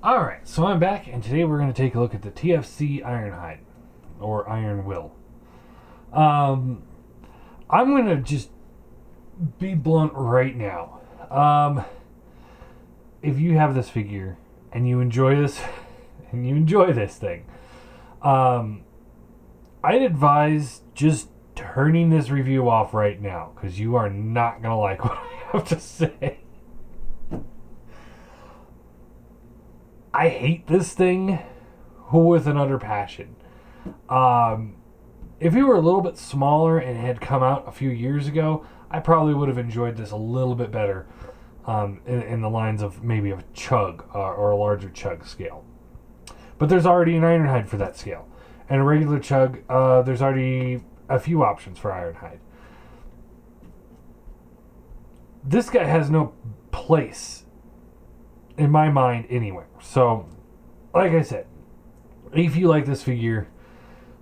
Alright, so I'm back, and today we're going to take a look at the TFC Ironhide, or Ironwill. I'm going to just be blunt right now. If you have this figure, and you enjoy this, thing, I'd advise just turning this review off right now, because you are not going to like what I have to say. I hate this thing with an utter passion. If he were a little bit smaller and had come out a few years ago, I probably would have enjoyed this a little bit better in the lines of maybe a chug or a larger chug scale. But there's already an Ironhide for that scale. And a regular chug, there's already a few options for Ironhide. This guy has no place in my mind anywhere. So, like I said, if you like this figure,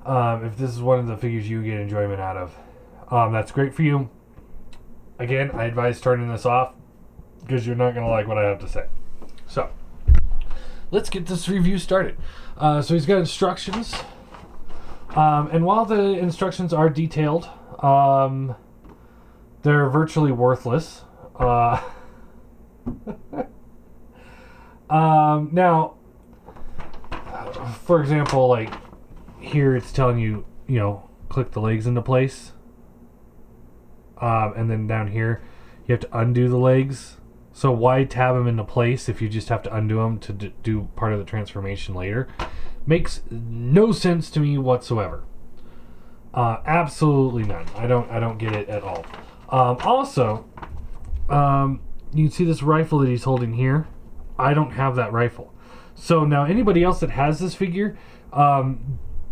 if this is one of the figures you get enjoyment out of, that's great for you. Again, I advise turning this off because you're not going to like what I have to say. So, let's get this review started. So he's got instructions. And while the instructions are detailed, they're virtually worthless. Now, for example, like here it's telling you, click the legs into place. And then down here, you have to undo the legs. So why tab them into place if you just have to undo them to do part of the transformation later? Makes no sense to me whatsoever. Absolutely none. I don't get it at all. Also, you can see this rifle that he's holding here. I don't have that rifle. So now anybody else that has this figure,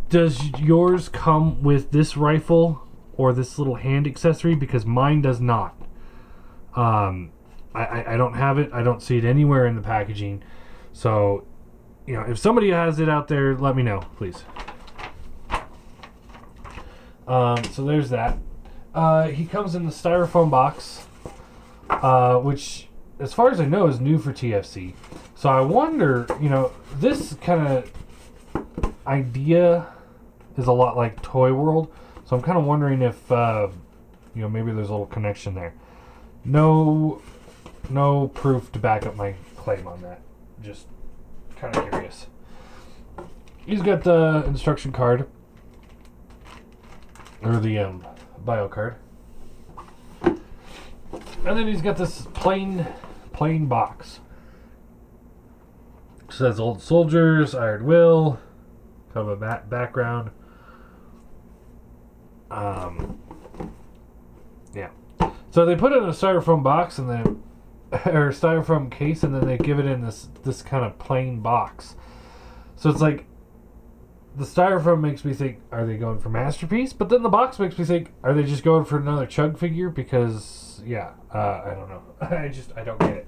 does yours come with this rifle or this little hand accessory? Because mine does not. I don't have it. I don't see it anywhere in the packaging. So, if somebody has it out there, let me know, please. So there's that. He comes in the styrofoam box, which, as far as I know, is new for TFC. So I wonder, this kind of idea is a lot like Toy World. So I'm kind of wondering if, maybe there's a little connection there. No proof to back up my claim on that. Just kind of curious. He's got the instruction card, or the bio card. And then he's got this plain box. It says Old Soldiers, Ironwill, kind of a background. Yeah. So they put it in a styrofoam box and then, or styrofoam case, and then they give it in this kind of plain box. So it's like, the styrofoam makes me think, are they going for Masterpiece? But then the box makes me think, are they just going for another chug figure? Because, I don't know. I don't get it.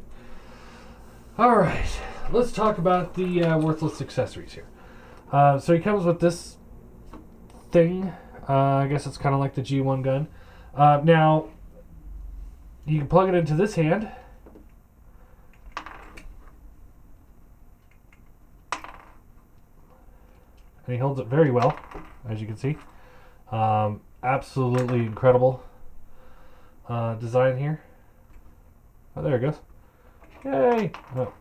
Alright, let's talk about the worthless accessories here. So he comes with this thing. I guess it's kind of like the G1 gun. Now, you can plug it into this hand. And he holds it very well, as you can see. Absolutely incredible design here. Oh, there it goes. Yay! Oh.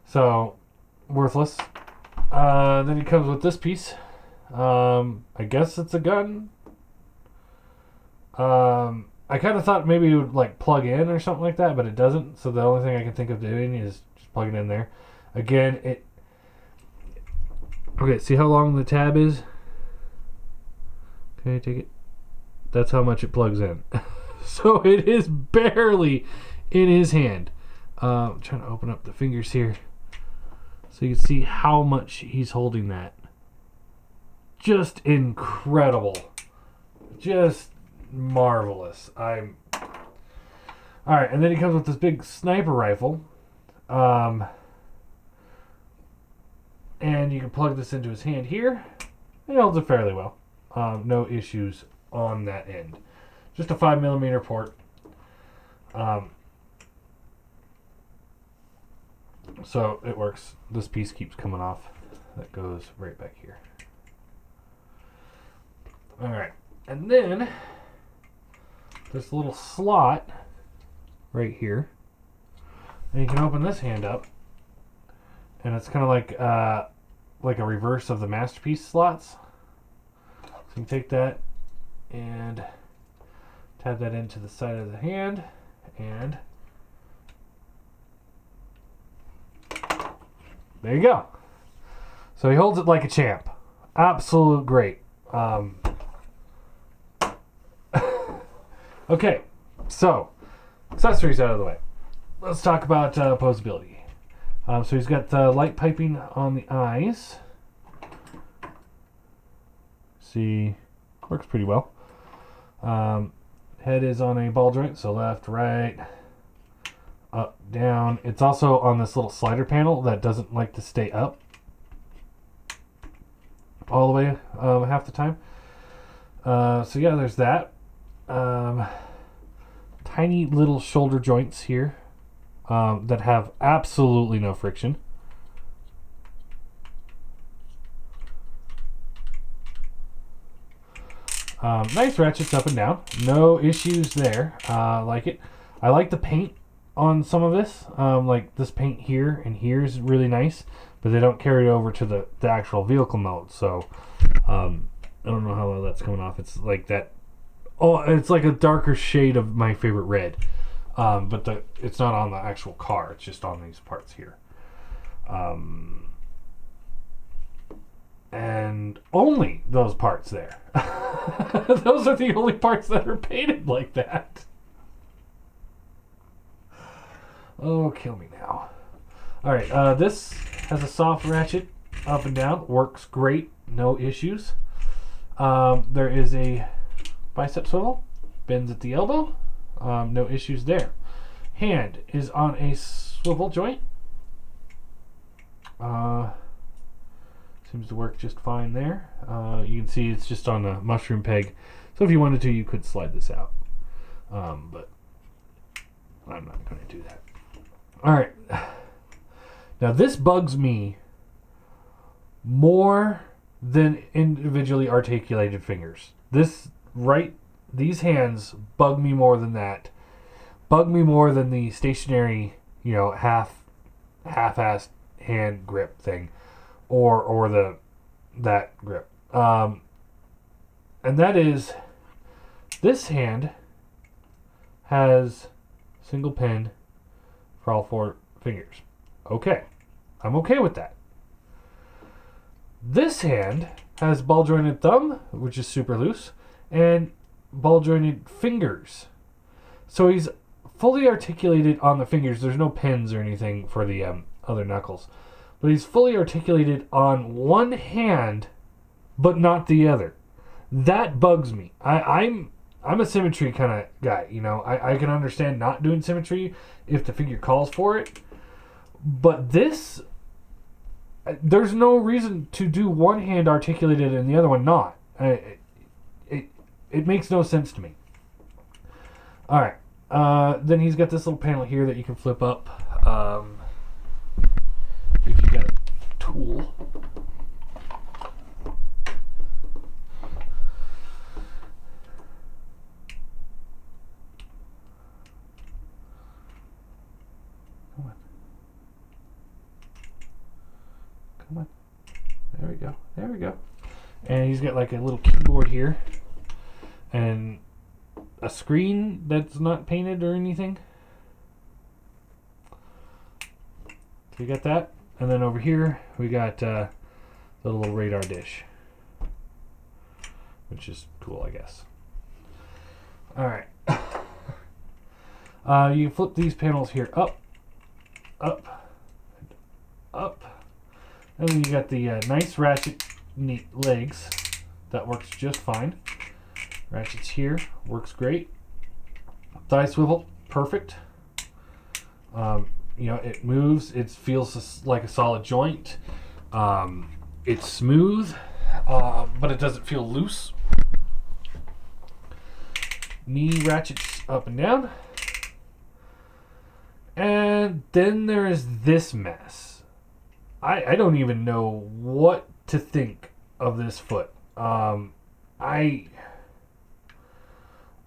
So, worthless. Then he comes with this piece. I guess it's a gun. I kind of thought maybe it would plug in or something like that, but it doesn't. So the only thing I can think of doing is just plug it in there. Again, okay, see how long the tab is? Okay, take it. That's how much it plugs in. So it is barely in his hand. I'm trying to open up the fingers here so you can see how much he's holding that. Just incredible. Just marvelous. Alright, and then he comes with this big sniper rifle. And you can plug this into his hand here. He holds it fairly well. No issues on that end. Just a 5mm port. So it works. This piece keeps coming off. That goes right back here. All right, and then this little slot right here, and you can open this hand up, and it's kind of like a reverse of the masterpiece slots. So you can take that and tab that into the side of the hand, and there you go. So he holds it like a champ. Absolute great. Okay, so accessories out of the way. Let's talk about posability. So he's got light piping on the eyes. See, works pretty well. Head is on a ball joint, so left, right, up, down. It's also on this little slider panel that doesn't like to stay up all the way half the time. So yeah, there's that. Tiny little shoulder joints here that have absolutely no friction. Nice ratchets up and down. No issues there. Like it. I like the paint on some of this. Like this paint here and here is really nice, but they don't carry it over to the actual vehicle mode. So I don't know how well that's coming off. It's like that. Oh, it's like a darker shade of my favorite red. But it's not on the actual car. It's just on these parts here. And only those parts there. Those are the only parts that are painted like that. Oh, kill me now. Alright, this has a soft ratchet up and down. Works great. No issues. There is a bicep swivel. Bends at the elbow. No issues there. Hand is on a swivel joint. Seems to work just fine there. You can see it's just on a mushroom peg. So if you wanted to, you could slide this out. But I'm not going to do that. Alright. Now this bugs me more than individually articulated fingers. These hands bug me more than that. Bug me more than the stationary, half-assed hand grip thing, or that grip. And that is, this hand has single pin for all 4 fingers. Okay, I'm okay with that. This hand has ball jointed thumb, which is super loose, and ball jointed fingers. So he's fully articulated on the fingers. There's no pins or anything for the other knuckles. But he's fully articulated on one hand, but not the other. That bugs me. I'm a symmetry kind of guy. I can understand not doing symmetry if the figure calls for it. But this, there's no reason to do one hand articulated and the other one not. It makes no sense to me. Alright. Then he's got this little panel here that you can flip up. If you got a tool. Come on. There we go. There we go. And he's got like a little keyboard here. And a screen that's not painted or anything. So you got that. And then over here we got the little radar dish, which is cool, I guess. Alright. You flip these panels here up, up, up. And then you got the nice ratchet, neat legs. That works just fine. Ratchets here, works great. Thigh swivel, perfect. It moves. It feels like a solid joint. It's smooth, but it doesn't feel loose. Knee ratchets up and down. And then there is this mess. I don't even know what to think of this foot. I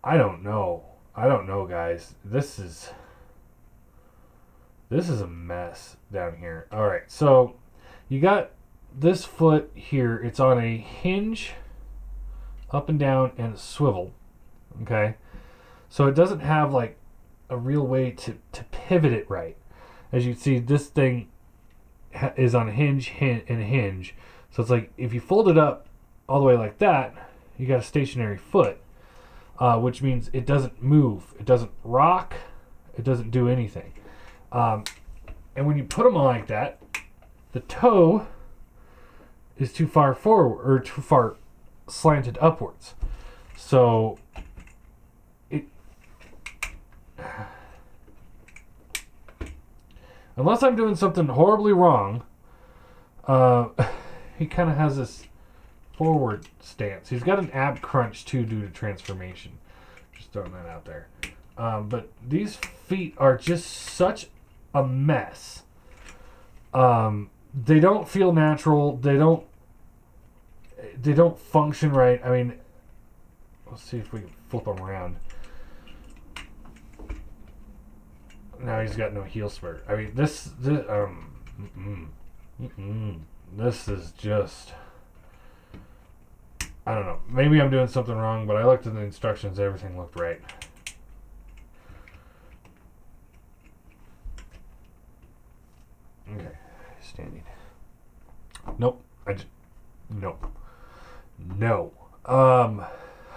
don't know. I don't know, guys. This is a mess down here. All right, so you got this foot here. It's on a hinge, up and down, and swivel. Okay, so it doesn't have like a real way to pivot it right. As you can see, this thing is on a hinge and a hinge. So it's like if you fold it up all the way like that, you got a stationary foot, which means it doesn't move, it doesn't rock, it doesn't do anything. And when you put them on like that, the toe is too far forward or too far slanted upwards. So it, unless I'm doing something horribly wrong, he kind of has this forward stance. He's got an ab crunch too due to transformation. Just throwing that out there. But these feet are just such a mess. They don't feel natural. They don't function right. I mean, let's see if we can flip them around. Now he's got no heel spur. I mean, this is just, I don't know. Maybe I'm doing something wrong, but I looked at the instructions. Everything looked right. Okay, standing. Nope. Nope. No.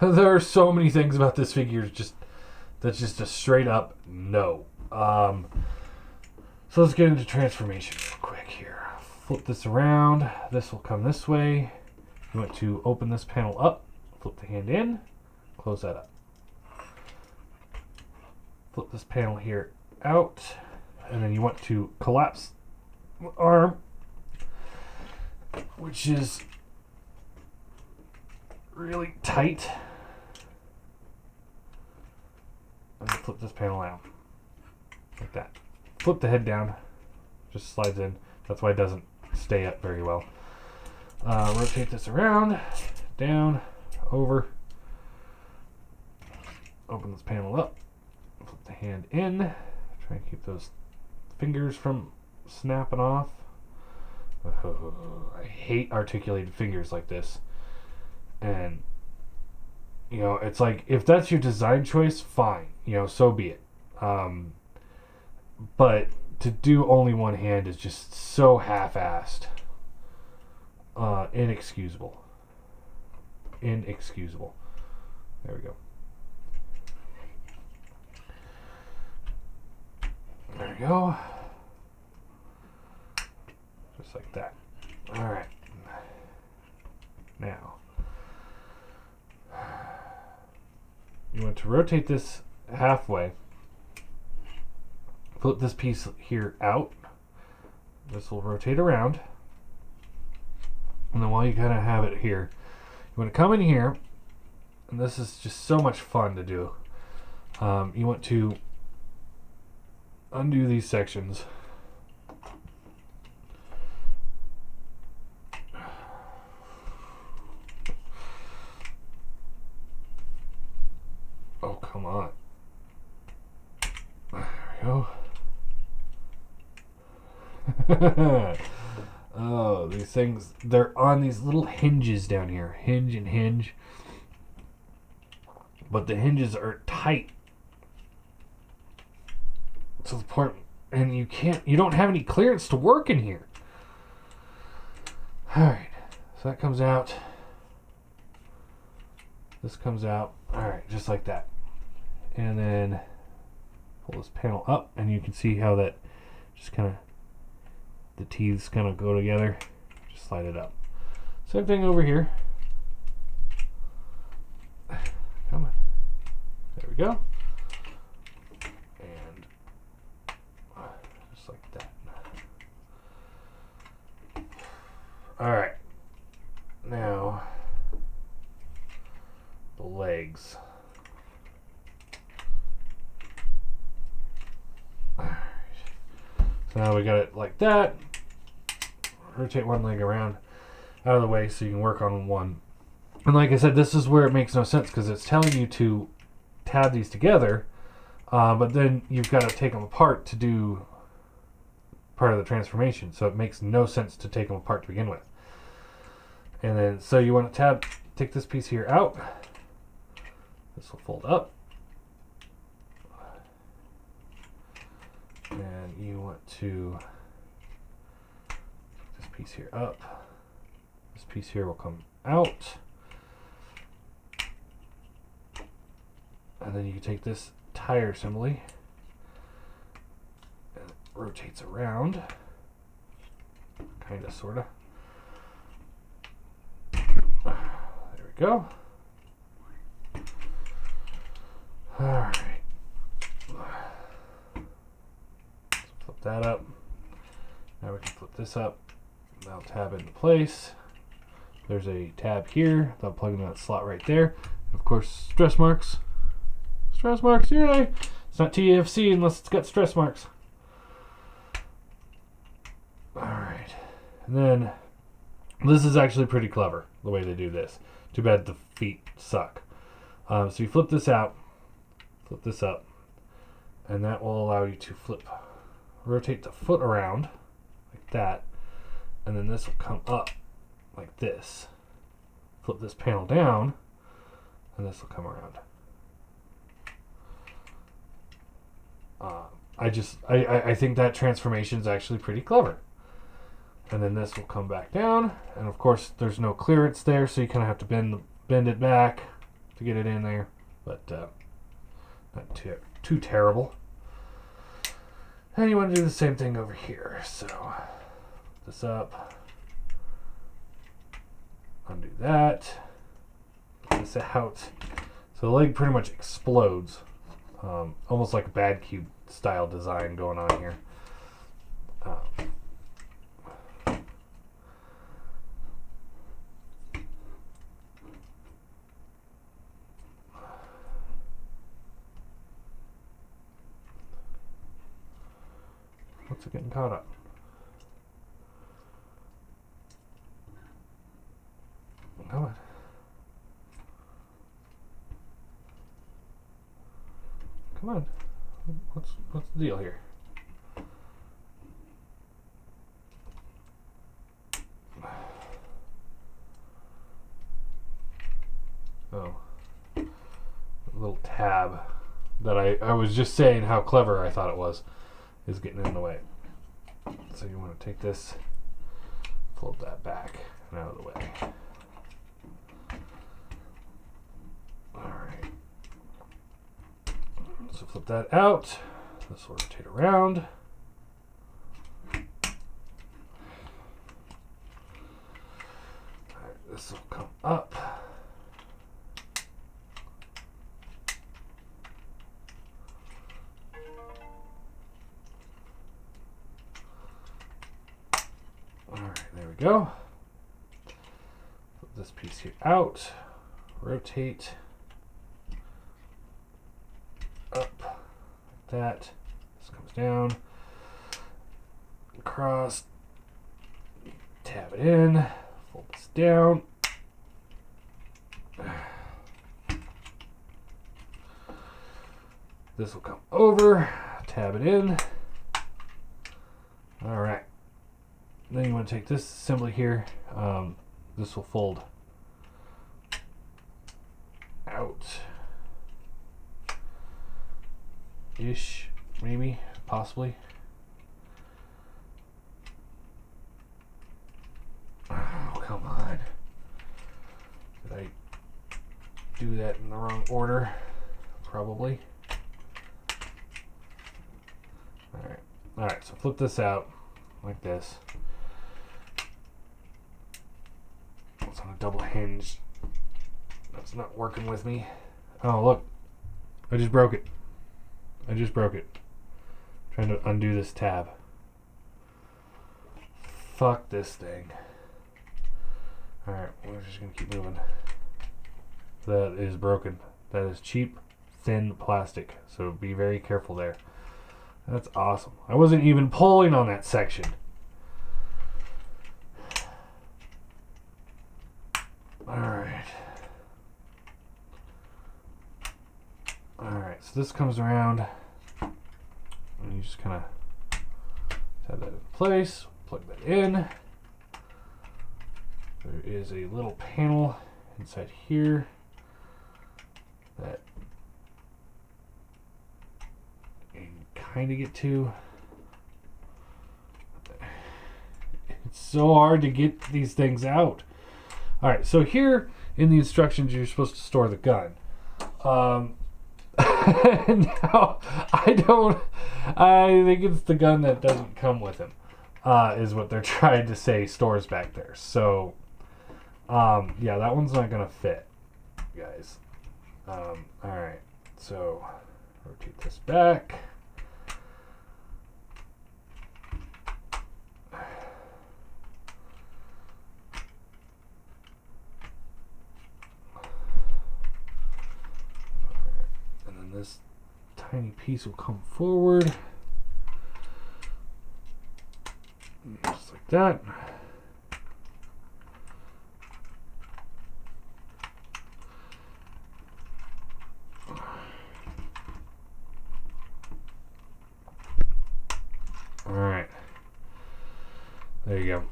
There are so many things about this figure that's just a straight up no. So let's get into transformation real quick here. Flip this around. This will come this way. You want to open this panel up, flip the hand in, close that up. Flip this panel here out, and then you want to collapse the arm, which is really tight. And then flip this panel out, like that. Flip the head down, just slides in. That's why it doesn't stay up very well. Rotate this around, down, over. Open this panel up, flip the hand in. Try and keep those fingers from snapping off. I hate articulated fingers like this. And, you know, it's like, if that's your design choice, fine. You know, so be it. But to do only one hand is just so half-assed. Inexcusable. Inexcusable. There we go. There we go. Just like that. Alright. Now, you want to rotate this halfway. Flip this piece here out. This will rotate around. And then while you kind of have it here, you want to come in here, and this is just so much fun to do. You want to undo these sections. Oh, come on. There we go. Oh, these things, they're on these little hinges down here. Hinge and hinge. But the hinges are tight to the point, and you don't have any clearance to work in here. Alright, so that comes out. This comes out. Alright, just like that. And then pull this panel up, and you can see how that just kind of, the teeths kind of go together. Just slide it up. Same thing over here. Come on. There we go. And just like that. Alright. Now, the legs. Alright. now we got it like that. Rotate one leg around out of the way so you can work on one. And like I said, this is where it makes no sense because it's telling you to tab these together, but then you've got to take them apart to do part of the transformation. So it makes no sense to take them apart to begin with. And then, so you want to take this piece here out. This will fold up. And you want to take this piece here up. This piece here will come out. And then you can take this tire assembly and it rotates around. Kinda, sorta. There we go. Alright. Flip that up. Now we can flip this up. That'll tab into place. There's a tab here. That'll plug into that slot right there. And of course, stress marks. Stress marks, yay! It's not TFC unless it's got stress marks. Alright. And then, this is actually pretty clever, the way they do this. Too bad the feet suck. So you flip this out, flip this up, and that will allow you to rotate the foot around, like that, and then this will come up, like this. Flip this panel down, and this will come around. I think that transformation is actually pretty clever. And then this will come back down, and of course there's no clearance there, so you kind of have to bend it back to get it in there, but not too terrible. And you want to do the same thing over here, so this up, undo that, get this out. So the leg pretty much explodes. Almost like a bad cube style design going on here. What's it getting caught up? Come on. Come on. What's the deal here? Oh. A little tab that I was just saying how clever I thought it was is getting in the way. So you want to take this, fold that back and out of the way. Alright. So flip that out. This will rotate around. Alright, this will come up. Alright, there we go. Flip this piece here out. Rotate. Up like that. This comes down, across, tab it in, fold this down. This will come over, tab it in. All right. Then you want to take this assembly here. This will fold out. Ish, maybe, possibly. Oh, come on. Did I do that in the wrong order? Probably. Alright. Alright, so flip this out like this. It's on a double hinge. That's not working with me. Oh, look. I just broke it. I just broke it. Trying to undo this tab. Fuck this thing. Alright, we're just gonna keep moving. That is broken. That is cheap, thin plastic. So be very careful there. That's awesome. I wasn't even pulling on that section. Alright. Alright, so this comes around. And you just kind of have that in place. Plug that in. There is a little panel inside here that you can kind of get to. It's so hard to get these things out. Alright, so here in the instructions you're supposed to store the gun. No, I think it's the gun that doesn't come with him, is what they're trying to say stores back there. So, yeah, that one's not going to fit, guys. Alright, so rotate this back. This tiny piece will come forward just like that. All right, there you go.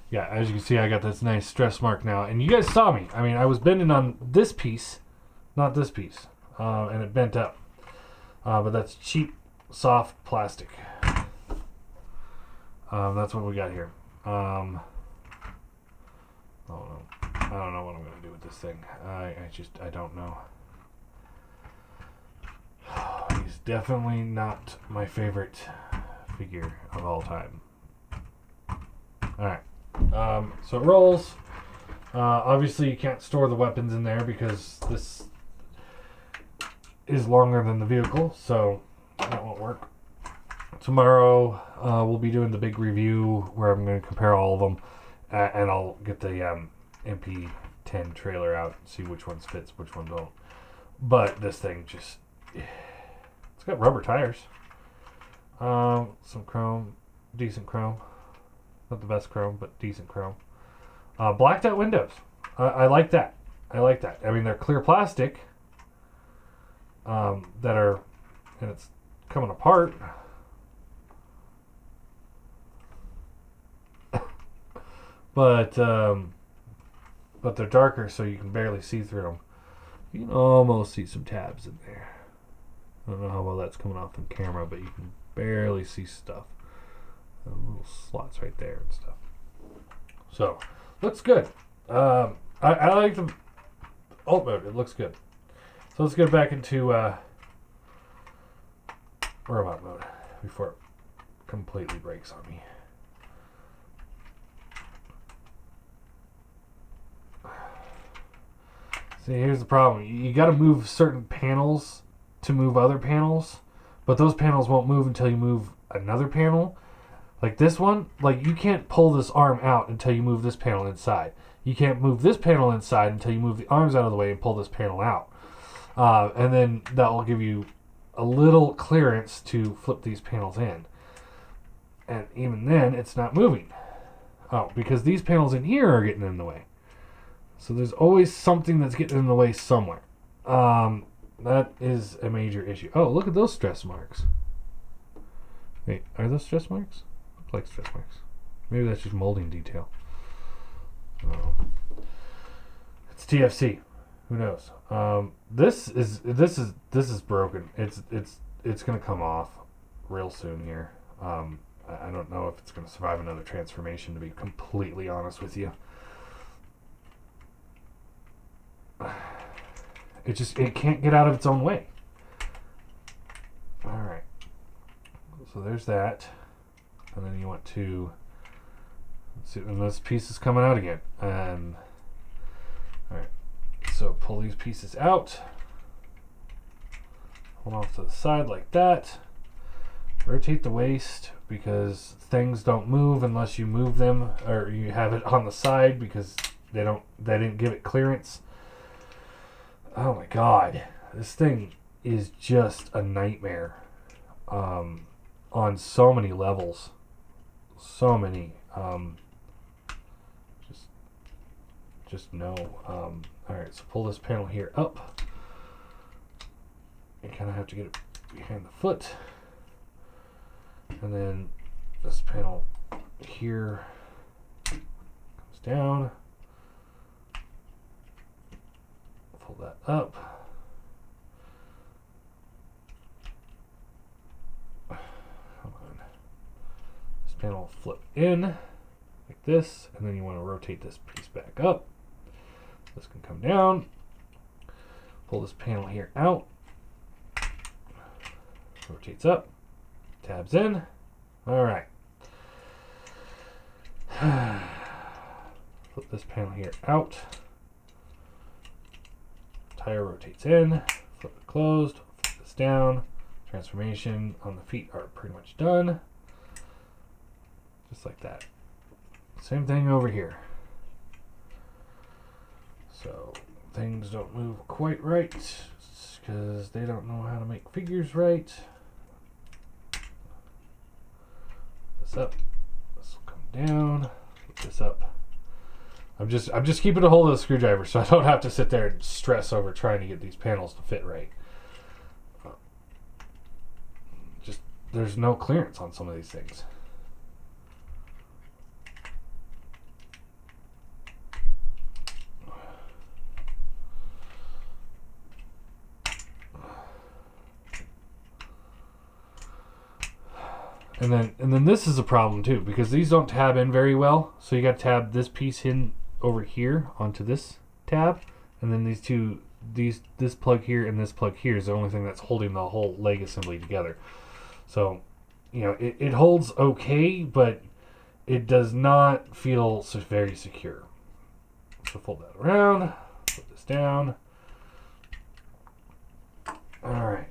Yeah, as you can see, I got this nice stress mark now. And you guys saw me. I mean, I was bending on this piece, not this piece. And it bent up. But that's cheap, soft plastic. That's what we got here. I don't know. I don't know what I'm going to do with this thing. I don't know. He's definitely not my favorite figure of all time. Alright. So it rolls. Obviously, you can't store the weapons in there because this is longer than the vehicle, so that won't work. Tomorrow, we'll be doing the big review where I'm going to compare all of them, and I'll get the MP10 trailer out and see which ones fits, which ones don't. But this thing just... It's got rubber tires. Some chrome. Decent chrome. Not the best chrome, but decent chrome. Blacked out windows. I like that. I like that. I mean, they're clear plastic that are, and it's coming apart. But they're darker, so you can barely see through them. You can almost see some tabs in there. I don't know how well that's coming off on camera, but you can barely see stuff. Little slots right there and stuff. So, looks good. I like the alt mode. It looks good. So let's get back into robot mode before it completely breaks on me. See, here's the problem. You got to move certain panels to move other panels, but those panels won't move until you move another panel. Like this one, like you can't pull this arm out until you move this panel inside. You can't move this panel inside until you move the arms out of the way and pull this panel out. And then that will give you a little clearance to flip these panels in. And even then, it's not moving. Oh, because these panels in here are getting in the way. So there's always something that's getting in the way somewhere. That is a major issue. Oh, look at those stress marks. Wait, are those stress marks? Like stress marks. Maybe that's just molding detail. Oh. It's TFC. Who knows? This is broken. It's gonna come off real soon here. I don't know if it's gonna survive another transformation, to be completely honest with you. It can't get out of its own way. Alright. So there's that. And then you want to see, and this piece is coming out again. Alright. So pull these pieces out. Hold off to the side like that. Rotate the waist, because things don't move unless you move them, or you have it on the side because they didn't give it clearance. Oh my god. This thing is just a nightmare on so many levels. So many. Just no. Alright, so pull this panel here up. You kind of have to get it behind the foot. And then this panel here comes down. Pull that up. Come on. This panel will flip in like this, and then you want to rotate this piece back up. This can come down. Pull this panel here out. Rotates up. Tabs in. All right. Flip this panel here out. Tire rotates in. Flip it closed. Flip this down. Transformation on the feet are pretty much done. Just like that. Same thing over here. So things don't move quite right because they don't know how to make figures right. This up. This will come down. Put this up. I'm just keeping a hold of the screwdriver so I don't have to sit there and stress over trying to get these panels to fit right. Just there's no clearance on some of these things. And then this is a problem too, because these don't tab in very well. So you got to tab this piece in over here onto this tab, and then this plug here and this plug here is the only thing that's holding the whole leg assembly together. So, you know, it holds okay, but it does not feel very secure. So fold that around, put this down. All right.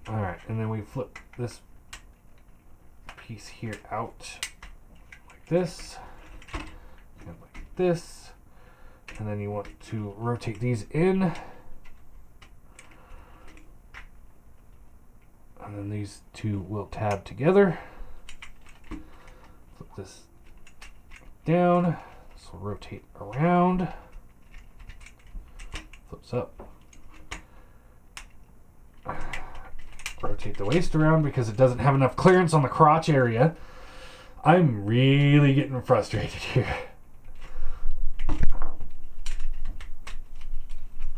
Alright, and then we flip this piece here out like this, and like this, and then you want to rotate these in, and then these two will tab together. Flip this down, this will rotate around, flips up. Rotate the waist around because it doesn't have enough clearance on the crotch area. I'm really getting frustrated here.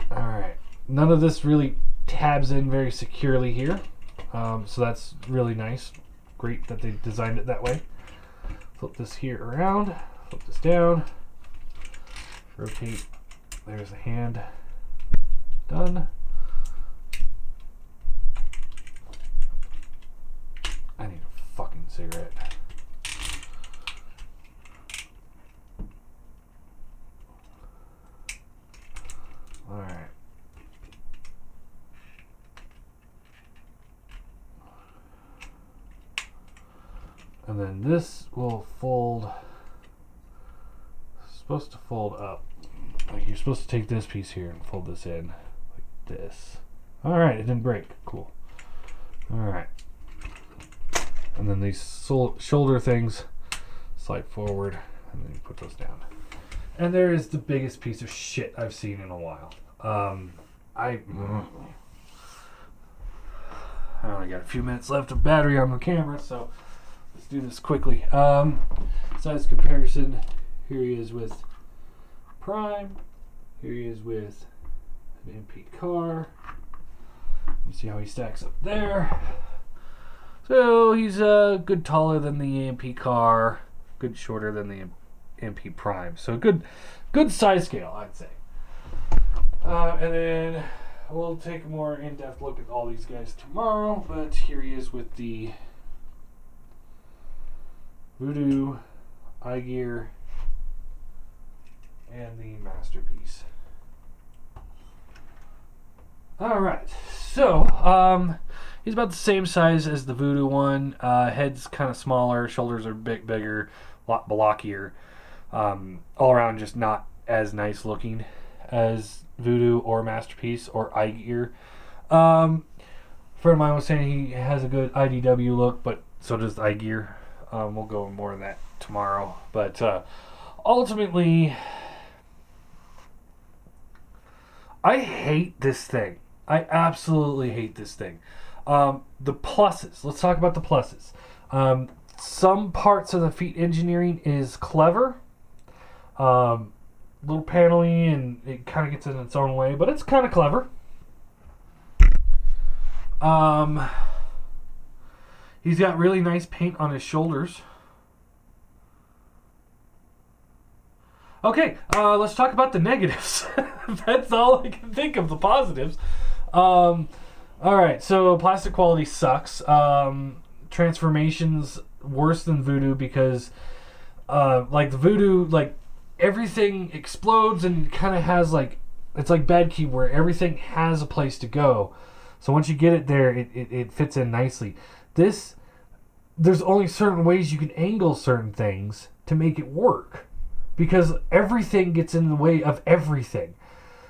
Alright, none of this really tabs in very securely here, so that's really nice. Great that they designed it that way. Flip this here around, flip this down, rotate, there's the hand, done. I need a fucking cigarette. Alright. And then this will fold. It's supposed to fold up. Like you're supposed to take this piece here and fold this in like this. Alright, it didn't break. Cool. Alright. And then these shoulder things slide forward, and then you put those down. And there is the biggest piece of shit I've seen in a while. I only got a few minutes left of battery on the camera, so let's do this quickly. Size comparison. Here he is with Prime. Here he is with an MP car. You see how he stacks up there. So he's good taller than the AMP car, good shorter than the MP Prime. So good size scale, I'd say. And then we'll take a more in-depth look at all these guys tomorrow. But here he is with the Voodoo, iGear, and the Masterpiece. All right, so he's about the same size as the Voodoo one. Head's kind of smaller, shoulders are a bit bigger, a lot blockier. All around, just not as nice looking as Voodoo or Masterpiece or iGear. Friend of mine was saying he has a good IDW look, but so does iGear. We'll go more on that tomorrow. But ultimately, I hate this thing. I absolutely hate this thing. The pluses. Let's talk about the pluses. Some parts of the feet engineering is clever. Little paneling, and it kind of gets in its own way, but it's kind of clever. He's got really nice paint on his shoulders. Okay, let's talk about the negatives. That's all I can think of, the positives. Alright, so plastic quality sucks. Transformations worse than Voodoo because, like the Voodoo, like everything explodes and kind of has like, it's like Bad Key where everything has a place to go. So once you get it there, it fits in nicely. This, there's only certain ways you can angle certain things to make it work. Because everything gets in the way of everything.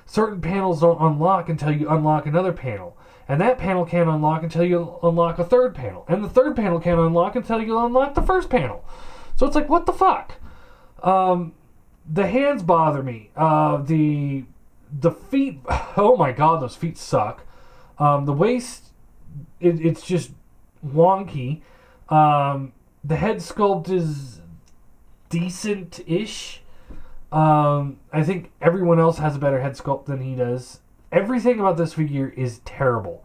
Certain panels don't unlock until you unlock another panel. And that panel can't unlock until you unlock a third panel. And the third panel can't unlock until you unlock the first panel. So it's like, what the fuck? The hands bother me. The feet, oh my god, those feet suck. The waist, it's just wonky. The head sculpt is decent-ish. I think everyone else has a better head sculpt than he does. Everything about this figure is terrible.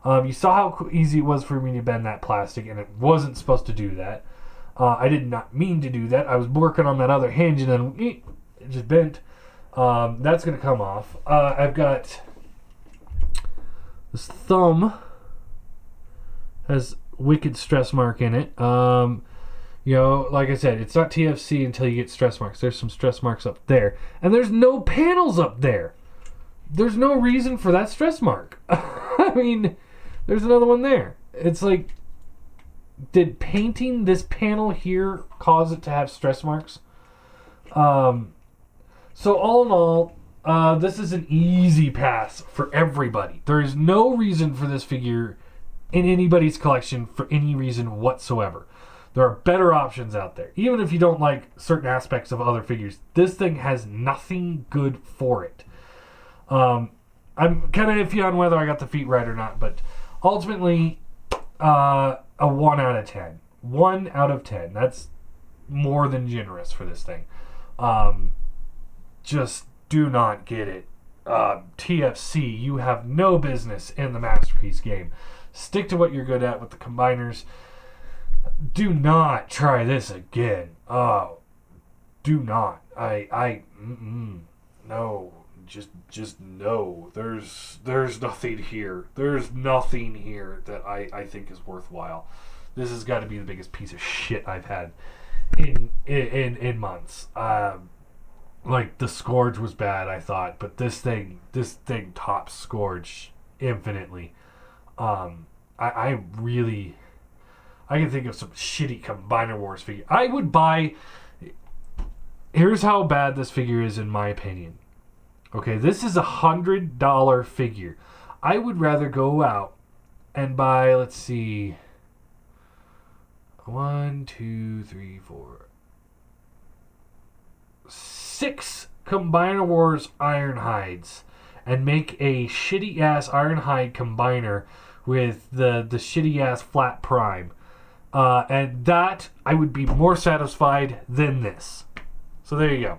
You saw how easy it was for me to bend that plastic, and it wasn't supposed to do that. I did not mean to do that. I was working on that other hinge, and then it just bent. That's going to come off. I've got this thumb has wicked stress mark in it. You know, like I said, it's not TFC until you get stress marks. There's some stress marks up there. And there's no panels up there. There's no reason for that stress mark. I mean, there's another one there. It's like, did painting this panel here cause it to have stress marks? So all in all, this is an easy pass for everybody. There is no reason for this figure in anybody's collection for any reason whatsoever. There are better options out there. Even if you don't like certain aspects of other figures, this thing has nothing good for it. I'm kind of iffy on whether I got the feet right or not, but ultimately, a 1 out of 10. 1 out of 10. That's more than generous for this thing. Just do not get it. TFC, you have no business in the Masterpiece game. Stick to what you're good at with the combiners. Do not try this again. Oh, do not. No. Just no. There's nothing here. There's nothing here that I think is worthwhile. This has got to be the biggest piece of shit I've had in months. Like the Scourge was bad, I thought, but this thing tops Scourge infinitely. I can think of some shitty Combiner Wars figure. I would buy... Here's how bad this figure is in my opinion. Okay, this is $100 figure. I would rather go out and buy, let's see... 1, 2, 3, 4... 6 Combiner Wars Ironhides and make a shitty-ass Ironhide combiner with the shitty-ass flat prime. And that, I would be more satisfied than this. So there you go.